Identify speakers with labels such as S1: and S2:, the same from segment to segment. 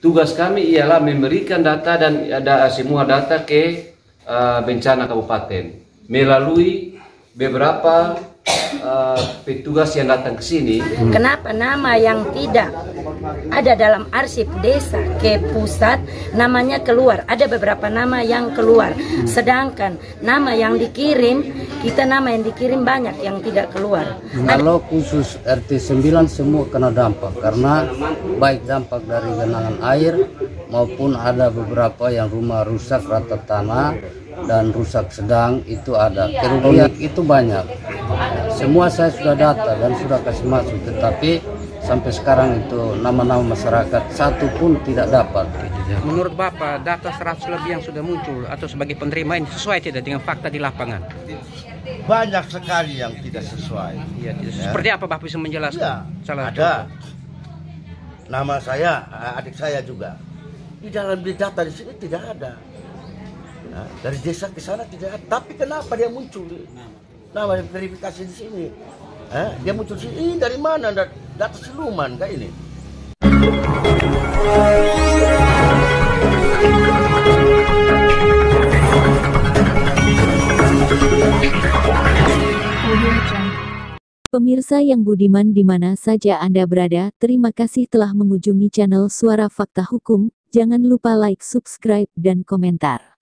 S1: tugas kami ialah memberikan data dan ada semua data ke bencana kabupaten melalui beberapa petugas yang datang ke sini.
S2: Kenapa nama yang tidak ada dalam arsip desa ke pusat namanya keluar? Ada beberapa nama yang keluar, sedangkan nama yang dikirim, nama yang dikirim banyak yang tidak keluar.
S3: Kalau khusus RT 9 semua kena dampak, karena baik dampak dari genangan air maupun ada beberapa yang rumah rusak rata tanah dan rusak sedang, itu ada. Kerugian itu banyak. Semua saya sudah data dan sudah kasih masuk, tetapi sampai sekarang itu nama-nama masyarakat satu pun tidak dapat.
S4: Menurut Bapak, data 100 lebih yang sudah muncul atau sebagai penerima ini sesuai tidak dengan fakta di lapangan?
S5: Banyak sekali yang tidak sesuai.
S4: Ya, seperti apa Bapak bisa menjelaskan?
S5: Ya,
S4: Salah
S5: ada nama saya, adik saya juga. Di dalam data di sini tidak ada. Nah, dari desa ke sana tidak ada. Tapi kenapa dia muncul? Nama verifikasi di sini. Dia muncul di sini. Dari mana? Data siluman kayak ini.
S6: Pemirsa yang budiman di mana saja Anda berada, terima kasih telah mengunjungi channel Suara Fakta Hukum. Jangan lupa like, subscribe, dan komentar.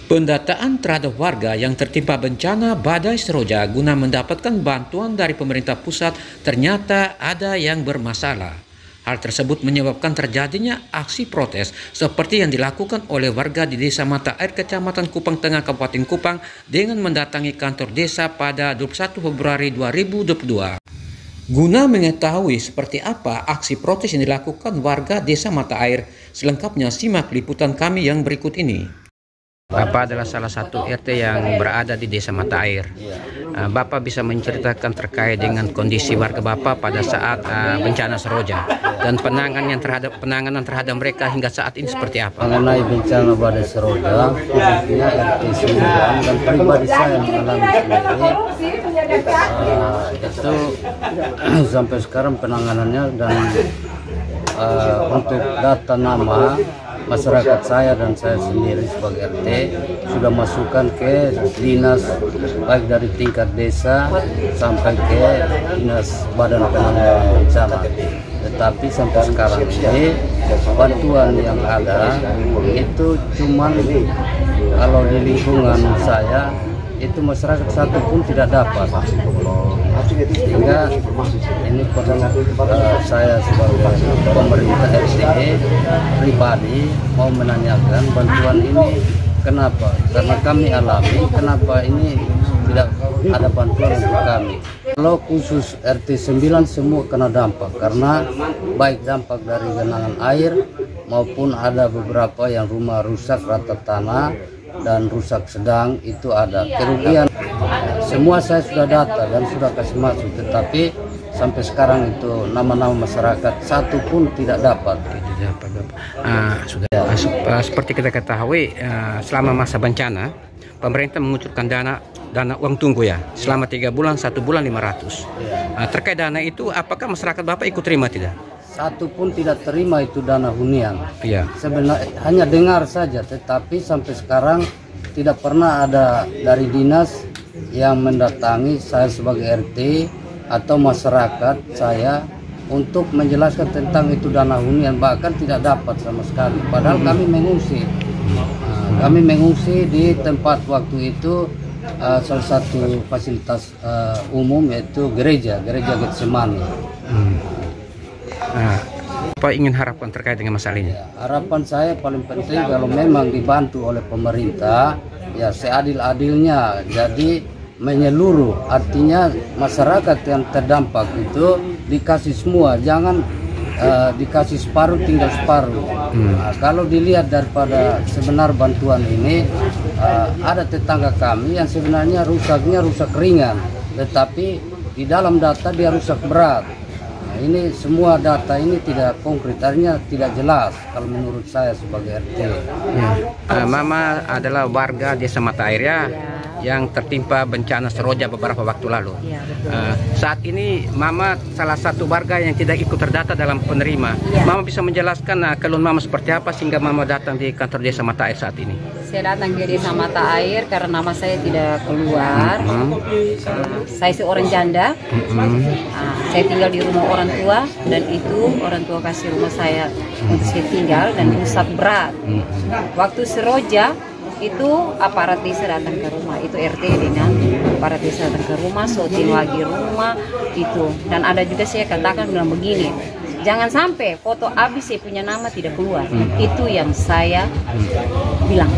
S4: Pendataan terhadap warga yang tertimpa bencana badai Seroja guna mendapatkan bantuan dari pemerintah pusat ternyata ada yang bermasalah. Hal tersebut menyebabkan terjadinya aksi protes seperti yang dilakukan oleh warga di Desa Mata Air, Kecamatan Kupang Tengah, Kabupaten Kupang dengan mendatangi kantor desa pada 21 Februari 2022. Guna mengetahui seperti apa aksi protes yang dilakukan warga Desa Mata Air, selengkapnya simak liputan kami yang berikut ini. Bapak adalah salah satu RT yang berada di Desa Mata Air. Bapak bisa menceritakan terkait dengan kondisi warga Bapak pada saat bencana Seroja dan penanganan terhadap mereka hingga saat ini seperti apa?
S3: Mengenai bencana badai Seroja, khususnya RT 9 dan pribadi saya mengalami sendiri, itu sampai sekarang penanganannya dan untuk data nama masyarakat saya dan saya sendiri sebagai RT sudah masukkan ke dinas baik dari tingkat desa sampai ke dinas badan penanggulangan bencana. Tetapi sampai sekarang ini bantuan yang ada itu cuman kalau di lingkungan saya itu masyarakat satu pun tidak dapat. Sehingga ini perlu saya sebagai pemerintah RT pribadi mau menanyakan bantuan ini kenapa? Karena kami alami kenapa ini tidak ada bantuan untuk kami. Kalau khusus RT 9 semua kena dampak, karena baik dampak dari genangan air maupun ada beberapa yang rumah rusak rata tanah dan rusak sedang, itu ada. Kerugian semua saya sudah data dan sudah kasih masuk, tetapi sampai sekarang itu nama-nama masyarakat satu pun tidak dapat.
S4: Seperti kita ketahui, selama masa bencana pemerintah mengucurkan dana uang tunggu ya selama 3 bulan, 1 bulan 500. Terkait dana itu, apakah masyarakat Bapak ikut terima tidak?
S3: Satu pun tidak terima itu dana hunian.
S4: Iya.
S3: Sebenarnya hanya dengar saja, tetapi sampai sekarang tidak pernah ada dari dinas yang mendatangi saya sebagai RT atau masyarakat saya untuk menjelaskan tentang itu dana hunian, bahkan tidak dapat sama sekali. Padahal kami mengungsi. Kami mengungsi di tempat waktu itu salah satu fasilitas umum yaitu gereja Getsemani.
S4: Apa ingin harapan terkait dengan masalah ini?
S3: Harapan saya paling penting kalau memang dibantu oleh pemerintah ya seadil-adilnya, jadi menyeluruh, artinya masyarakat yang terdampak itu dikasih semua, jangan dikasih separuh tinggal separuh. Kalau dilihat daripada sebenar bantuan ini, ada tetangga kami yang sebenarnya rusaknya rusak ringan, tetapi di dalam data dia rusak berat. Ini semua data ini tidak konkret, artinya tidak jelas kalau menurut saya sebagai RT.
S4: Mama adalah warga Desa Mata Air ya. yang tertimpa bencana Seroja beberapa waktu lalu.
S2: Iya, betul.
S4: Saat ini Mama salah satu warga yang tidak ikut terdata dalam penerima.
S2: Iya.
S4: Mama bisa menjelaskan keluhan Mama seperti apa sehingga Mama datang di kantor Desa Mata Air saat ini?
S7: Saya datang ke Desa Mata Air karena nama saya tidak keluar. Saya seorang janda. Saya tinggal di rumah orang tua dan itu orang tua kasih rumah saya untuk saya tinggal dan rusak berat. Waktu Seroja itu aparat desa datang ke rumah, itu RT dengan aparat desa datang ke rumah, syuting lagi rumah itu. Dan ada juga saya katakan bilang begini, jangan sampai foto habis saya punya nama tidak keluar. Itu yang saya bilang.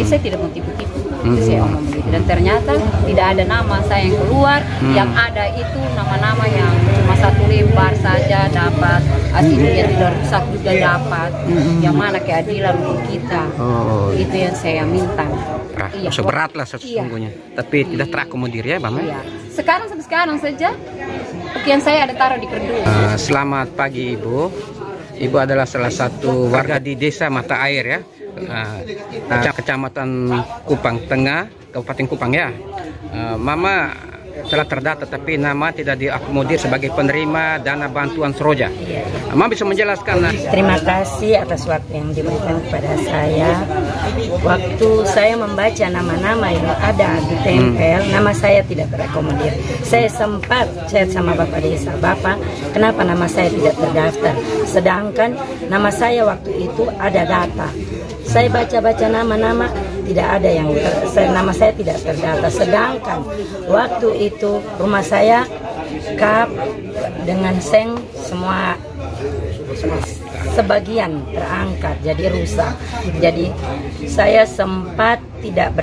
S7: Saya tidak mau tipu-tipu. Itu saya omong begitu. Dan ternyata tidak ada nama saya yang keluar. Yang ada itu nama-nama yang cuma satu lembar saja dapat. Aslinya tidak rusak juga dapat. Yang mana keadilan untuk kita. Itu yang saya minta.
S4: Iya, berat lah sesungguhnya. Tapi tidak terakomodir ya, Mama?
S7: Iya. Sekarang sampai sekarang saja pakaian saya ada taruh di kerdus.
S4: Selamat pagi Ibu. Ibu adalah salah satu warga di Desa Mata Air ya. Kecamatan Kupang Tengah, Kabupaten Kupang ya. Mama telah terdata tapi nama tidak diakomodir sebagai penerima dana bantuan Seroja. Mama bisa menjelaskan?
S2: Terima kasih atas waktu yang diberikan kepada saya. Waktu saya membaca nama-nama yang ada di tempel, nama saya tidak terakomodir. Saya sempat chat sama Bapak Desa, Bapak, kenapa nama saya tidak terdaftar? Sedangkan nama saya waktu itu ada data. Saya baca-baca nama-nama, tidak ada yang nama saya tidak terdata. Sedangkan waktu itu rumah saya kap dengan seng semua sebagian terangkat jadi rusak. Jadi saya sempat tidak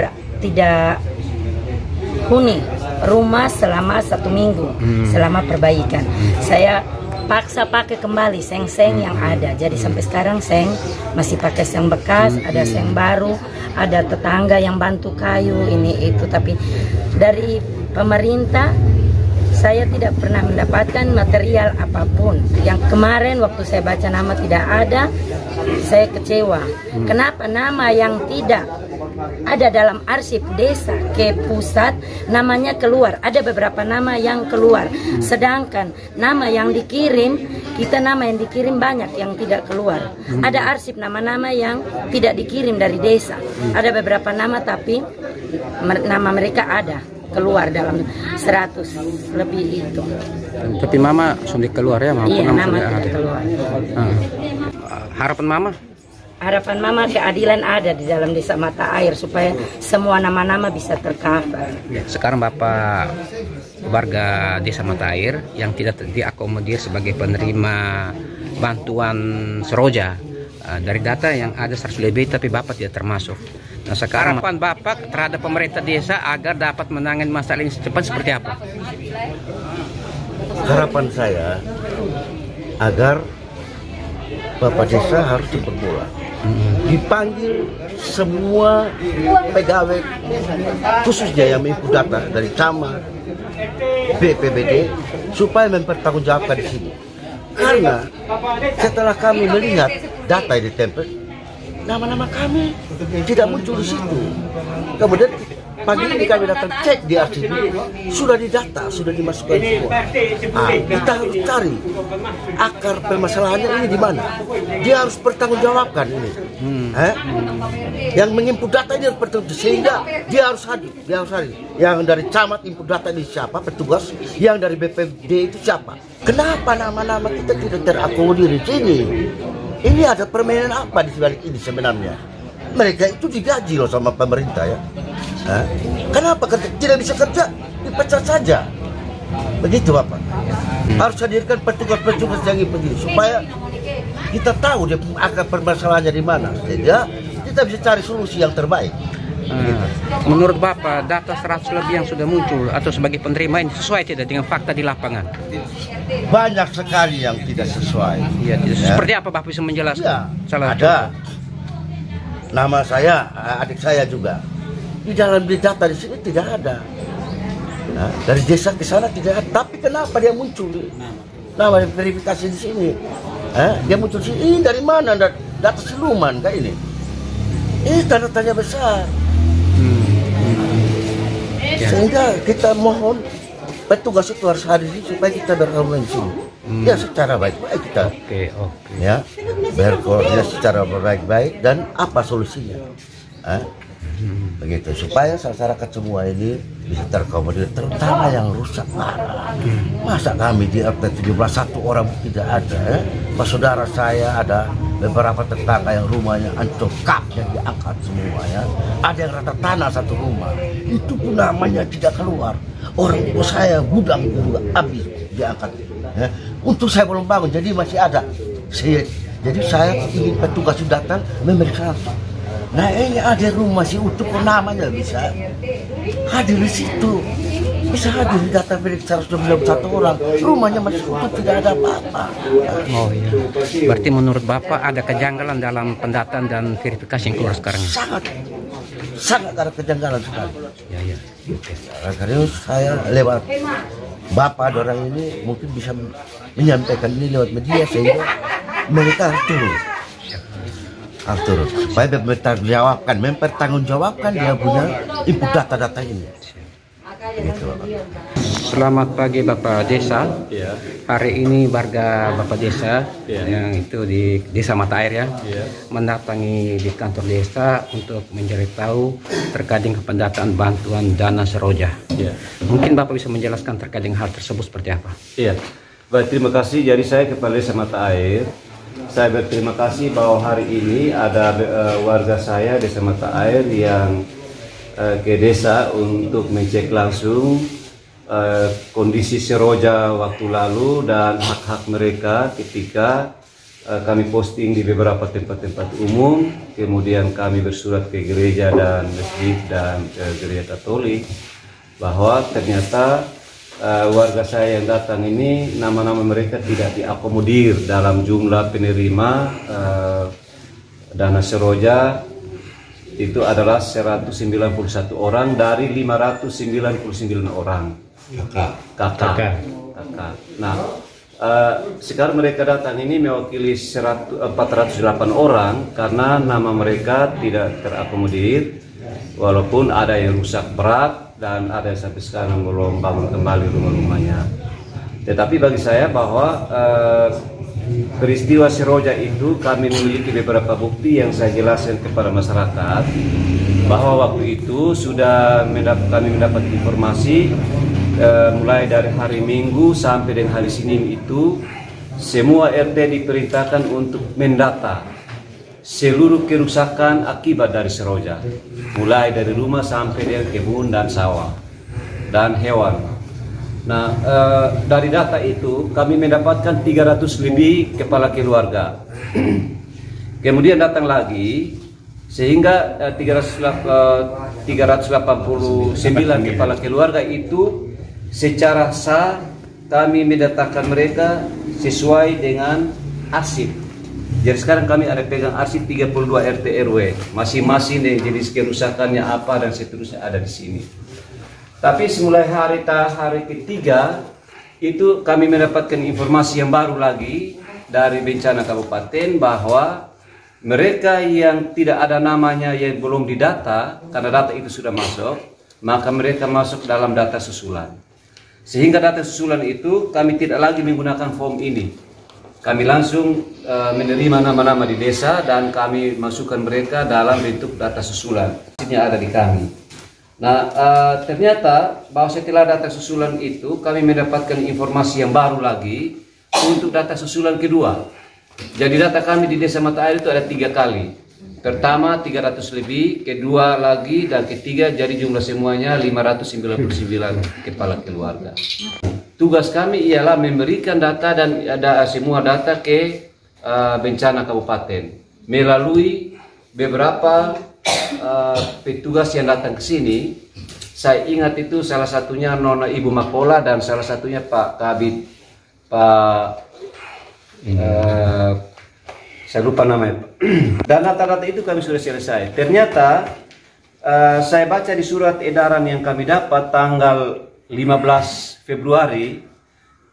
S2: huni rumah selama 1 minggu selama perbaikan. Saya paksa pakai kembali seng-seng yang ada. Jadi sampai sekarang seng masih pakai seng bekas, ada seng baru, ada tetangga yang bantu kayu ini itu. Tapi dari pemerintah saya tidak pernah mendapatkan material apapun. Yang kemarin waktu saya baca nama tidak ada, saya kecewa. Kenapa nama yang tidak ada dalam arsip desa ke pusat namanya keluar? Ada beberapa nama yang keluar, sedangkan nama yang dikirim, kita nama yang dikirim banyak yang tidak keluar. Ada arsip nama-nama yang tidak dikirim dari desa, ada beberapa nama tapi nama mereka ada keluar dalam 100 lebih itu.
S4: Tapi Mama sudah keluar ya?
S2: Iya, nama tidak keluar.
S4: Harapan Mama?
S2: Harapan Mama keadilan ada di dalam Desa Mata Air supaya semua nama-nama bisa tercover.
S4: Sekarang Bapak warga Desa Mata Air yang tidak diakomodir sebagai penerima bantuan Seroja. Dari data yang ada 100 lebih tapi Bapak tidak termasuk. Nah sekarang harapan Bapak terhadap pemerintah desa agar dapat menangani masalah ini secepat seperti apa?
S5: Harapan saya agar Bapak Desa harus diperbola, dipanggil semua pegawai khususnya yang menginput data dari camat, BPBD supaya mempertanggungjawabkan di sini. Karena setelah kami melihat data di tempel, nama-nama kami tidak muncul di situ. Kemudian pagi ini kami datang cek di arsip, sudah didata, sudah dimasukkan semua. Kita harus cari akar permasalahannya ini di mana. Dia harus bertanggungjawabkan ini. Yang menginput data ini harus bertanggung, sehingga dia harus hadir. Yang dari camat input data ini siapa, petugas. Yang dari BPD itu siapa. Kenapa nama-nama kita tidak terakomodir di sini? Ini ada permainan apa di sebalik ini sebenarnya? Mereka itu digaji loh sama pemerintah ya. Kenapa tidak bisa kerja? Dipecat saja. Begitu Bapak. Harus hadirkan petugas-petugas yang begini supaya kita tahu dia akar permasalahannya di mana. Sehingga kita bisa cari solusi yang terbaik.
S4: Menurut Bapak, data 100 lebih yang sudah muncul atau sebagai penerima ini sesuai tidak dengan fakta di lapangan?
S5: Banyak sekali yang tidak sesuai.
S4: Iya, seperti apa Bapak bisa menjelaskan?
S5: Ya, ada. Nama saya, adik saya juga. Di dalam data di sini tidak ada. Nah, dari desa ke sana tidak ada. Tapi kenapa dia muncul? Nama verifikasi di sini. Dia muncul di sini. Ini dari mana? Data siluman kayak ini. Ini tanda tanya besar. Sehingga kita mohon petugas itu harus hadir supaya kita berkoordinasi di sini. Ya secara baik-baik kita. Ya, berkoordinasi secara baik-baik dan apa solusinya. Begitu supaya masyarakat semua ini bisa terkomodir, terutama yang rusak parah. Masa kami di RT 17 satu orang tidak ada, Pak saudara saya ada beberapa tetangga yang rumahnya hancur, kapnya diangkat semuanya. Ada yang rata tanah satu rumah, itu pun namanya tidak keluar. Orang tua saya gudang juga habis diangkat. Ya. Untuk saya belum bangun, jadi masih ada. Jadi saya ingin petugas datang memeriksa. Nah ini ada rumah si utuh namanya bisa hadir di situ, bisa hadir di data periksa 191 orang, rumahnya masih utuh tidak ada apa-apa.
S4: Oh iya. Berarti menurut Bapak ada kejanggalan dalam pendataan dan verifikasi yang keluar sekarang?
S5: Sangat ada kejanggalan sekali.
S4: Ya.
S5: Karena saya lewat Bapak orang ini mungkin bisa menyampaikan ini lewat media sehingga mereka turun. Supaya mempertanggungjawabkan dia punya input data-data ini. Gitu.
S4: Selamat pagi Bapak Desa. Hari ini warga Bapak Desa yang itu di Desa Mata Air mendatangi di kantor desa untuk mencari tahu terkait dengan pendataan bantuan dana Seroja. Mungkin Bapak bisa menjelaskan terkait dengan hal tersebut seperti apa?
S1: Baik, terima kasih. Jadi saya Kepala Desa Mata Air. Saya berterima kasih bahwa hari ini ada warga saya Desa Mata Air yang ke desa untuk mengecek langsung kondisi Seroja waktu lalu dan hak-hak mereka ketika kami posting di beberapa tempat-tempat umum, kemudian kami bersurat ke gereja dan masjid dan gereja Katolik bahwa ternyata warga saya yang datang ini nama-nama mereka tidak diakomodir dalam jumlah penerima dana Seroja. Itu adalah 191 orang dari 599 orang kakak. Nah, sekarang mereka datang ini mewakili 408 orang karena nama mereka tidak terakomodir, walaupun ada yang rusak berat dan ada yang sampai sekarang belum bangun kembali rumah-rumahnya. Tetapi bagi saya bahwa peristiwa Seroja itu kami memiliki beberapa bukti yang saya jelaskan kepada masyarakat bahwa waktu itu sudah kami mendapat informasi mulai dari hari Minggu sampai dengan hari Senin itu semua RT diperintahkan untuk mendata seluruh kerusakan akibat dari Seroja, mulai dari rumah sampai dengan kebun dan sawah dan hewan. Nah, dari data itu kami mendapatkan 300 lebih kepala keluarga. Kemudian datang lagi sehingga 389 kepala keluarga itu secara sah kami mendatakan mereka sesuai dengan arsip. Jadi sekarang kami ada pegang arsip 32 RT RW, masing-masing jenis kerusakannya apa dan seterusnya ada di sini. Tapi semulai hari ketiga itu kami mendapatkan informasi yang baru lagi dari bencana kabupaten bahwa mereka yang tidak ada namanya yang belum didata, karena data itu sudah masuk, maka mereka masuk dalam data susulan. Sehingga data susulan itu kami tidak lagi menggunakan form ini. Kami langsung menerima nama-nama di desa dan kami masukkan mereka dalam bentuk data susulan. Ini ada di kami. Nah, ternyata bahwa setelah data susulan itu kami mendapatkan informasi yang baru lagi untuk data susulan kedua. Jadi data kami di Desa Mata Air itu ada 3 kali. Pertama 300 lebih, kedua lagi, dan ketiga jadi jumlah semuanya 599 kepala keluarga. Tugas kami ialah memberikan data dan ada semua data ke bencana kabupaten melalui beberapa petugas yang datang ke sini. Saya ingat itu salah satunya Nona Ibu Makola dan salah satunya Pak Kabit, saya lupa namanya. Dan data-data itu kami sudah selesai. Ternyata saya baca di surat edaran yang kami dapat tanggal 15 Februari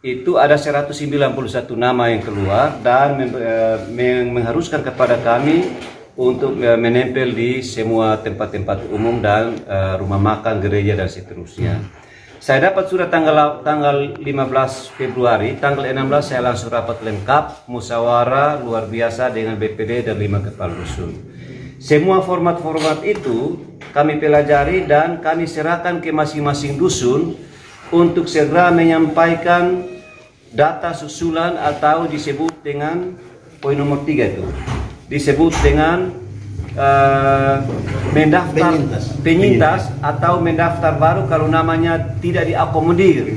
S1: itu ada 191 nama yang keluar dan mengharuskan kepada kami untuk menempel di semua tempat-tempat umum dan rumah makan, gereja dan seterusnya. Saya dapat surat tanggal 15 Februari, tanggal 16 saya langsung rapat lengkap, musyawarah luar biasa dengan BPD dan 5 kepala dusun. Semua format-format itu kami pelajari dan kami serahkan ke masing-masing dusun untuk segera menyampaikan data susulan atau disebut dengan poin nomor 3 itu. Disebut dengan mendaftar penyintas atau mendaftar baru kalau namanya tidak diakomodir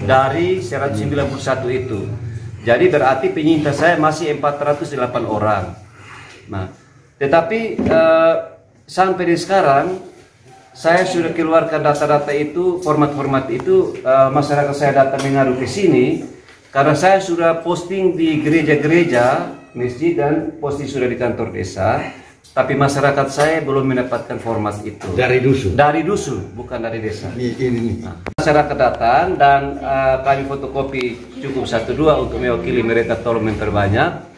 S1: dari 191 itu. Jadi berarti penyintas saya masih 408 orang. Nah, tetapi sampai di sekarang saya sudah keluarkan data-data itu, format-format itu, masyarakat saya datang mengadu ke sini karena saya sudah posting di gereja-gereja, masjid dan posting sudah di kantor desa. Tapi masyarakat saya belum mendapatkan format itu.
S5: Dari dusun?
S1: Dari dusun, bukan dari desa.
S5: Ini.
S1: Nah, masyarakat datang dan kami fotokopi cukup 1-2 untuk mewakili mereka, tolong memperbanyak.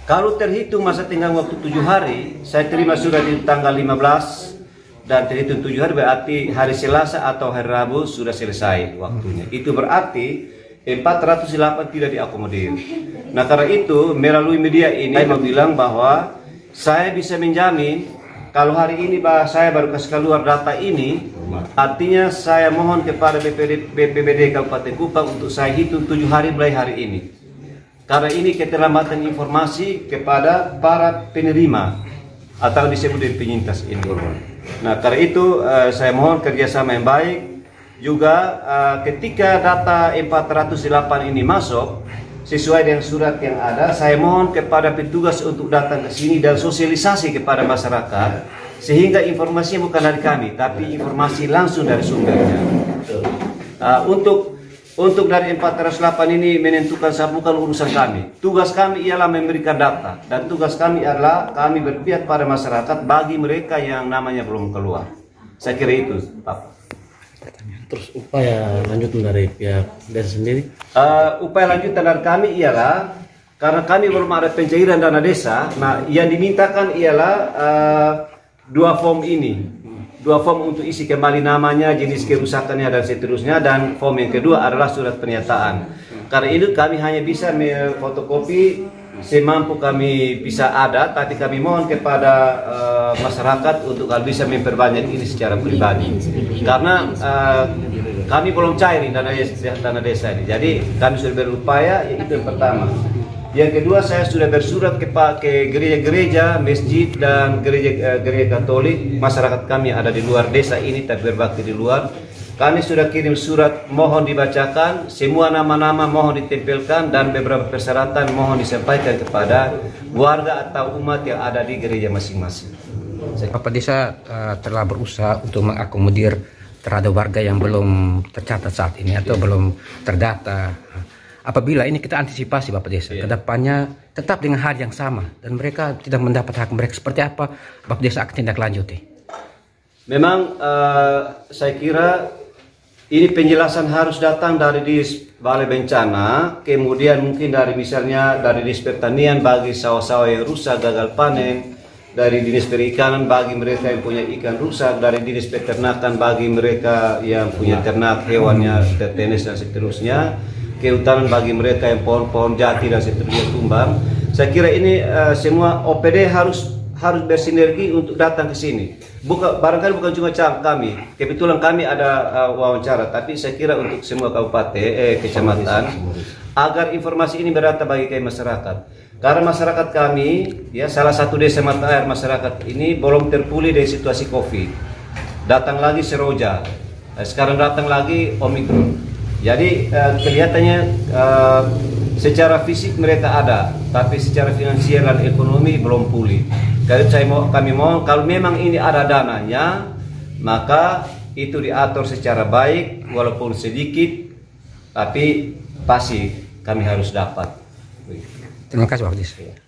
S1: Kalau terhitung masa tinggal waktu 7 hari, saya terima surat di tanggal 15 dan terhitung 7 hari berarti hari Selasa atau hari Rabu sudah selesai waktunya. Itu berarti 408 tidak diakomodir. Nah, karena itu melalui media ini saya mau bilang bahwa saya bisa menjamin kalau hari ini saya baru kasih keluar data ini, artinya saya mohon kepada BPBD Kabupaten Kupang untuk saya hitung 7 hari mulai hari ini. Karena ini keterlambatan informasi kepada para penerima atau disebut dengan penyintas ini. Nah, karena itu saya mohon kerjasama yang baik. Juga ketika data 408 ini masuk sesuai dengan surat yang ada, saya mohon kepada petugas untuk datang ke sini dan sosialisasi kepada masyarakat sehingga informasinya bukan dari kami tapi informasi langsung dari sumbernya. Untuk dari 408 ini menentukan bukan urusan kami. Tugas kami ialah memberikan data dan tugas kami adalah kami berpihak pada masyarakat bagi mereka yang namanya belum keluar. Saya kira itu, Pak.
S8: Terus upaya lanjutan dari pihak desa sendiri?
S1: Upaya lanjutan dari kami ialah karena kami belum ada pencairan dana desa. Nah, yang dimintakan ialah 2 form ini, 2 form untuk isi kembali namanya, jenis kerusakannya dan seterusnya, dan form yang kedua adalah surat pernyataan. Karena itu kami hanya bisa fotokopi semampu kami bisa ada, tapi kami mohon kepada masyarakat untuk kalau bisa memperbanyak ini secara pribadi karena kami belum cair dana desa ini. Jadi kami sudah berupaya, itu yang pertama. Yang kedua, saya sudah bersurat ke gereja-gereja, masjid dan gereja Katolik. Masyarakat kami ada di luar desa ini tapi berbakti di luar. Kami sudah kirim surat mohon dibacakan, semua nama-nama mohon ditempelkan dan beberapa persyaratan mohon disampaikan kepada warga atau umat yang ada di gereja masing-masing.
S4: Bapak Desa telah berusaha untuk mengakomodir terhadap warga yang belum tercatat saat ini atau belum terdata. Apabila ini kita antisipasi Bapak Desa, kedepannya tetap dengan hal yang sama dan mereka tidak mendapat hak mereka, seperti apa Bapak Desa akan tindak lanjuti?
S1: Memang saya kira ini penjelasan harus datang dari Balai Bencana, kemudian mungkin dari misalnya dari Dinas Pertanian bagi sawah-sawah yang rusak gagal panen, dari Dinas Perikanan bagi mereka yang punya ikan rusak, dari Dinas Peternakan bagi mereka yang punya ternak hewannya tetenes dan seterusnya, kehutanan bagi mereka yang pohon-pohon jati dan seterusnya tumbang. Saya kira ini semua OPD harus bersinergi untuk datang ke sini. Barangkali bukan cuma kami. Kebetulan kami ada wawancara, tapi saya kira untuk semua kabupaten, kecamatan, agar informasi ini berata bagi masyarakat. Karena masyarakat kami, ya salah satu desa mata air masyarakat ini belum terpulih dari situasi COVID. Datang lagi seroja, sekarang datang lagi Omikron. Jadi kelihatannya secara fisik mereka ada, tapi secara finansial dan ekonomi belum pulih. Kami mohon kalau memang ini ada dananya, maka itu diatur secara baik, walaupun sedikit, tapi pasti kami harus dapat.
S4: Terima kasih Pak Desa.